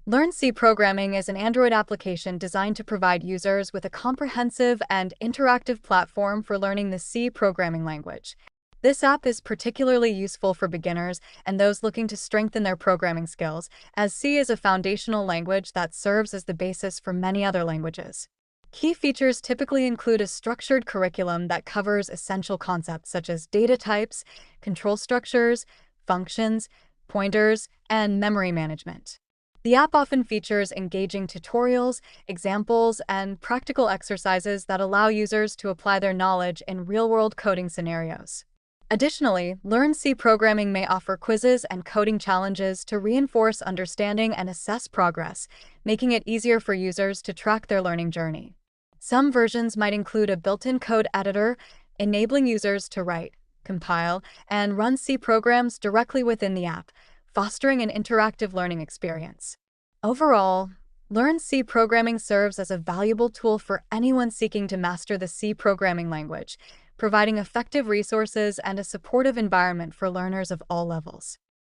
Learn C Programming is an Android application designed to provide users with a comprehensive and interactive platform for learning the C programming language. This app is particularly useful for beginners and those looking to strengthen their programming skills, as C is a foundational language that serves as the basis for many other languages. Key features typically include a structured curriculum that covers essential concepts such as data types, control structures, functions, pointers, and memory management. The app often features engaging tutorials, examples, and practical exercises that allow users to apply their knowledge in real-world coding scenarios. Additionally, Learn C Programming may offer quizzes and coding challenges to reinforce understanding and assess progress, making it easier for users to track their learning journey. Some versions might include a built-in code editor, enabling users to write, compile, and run C programs directly within the app, fostering an interactive learning experience. Overall, Learn C Programming serves as a valuable tool for anyone seeking to master the C programming language, providing effective resources and a supportive environment for learners of all levels.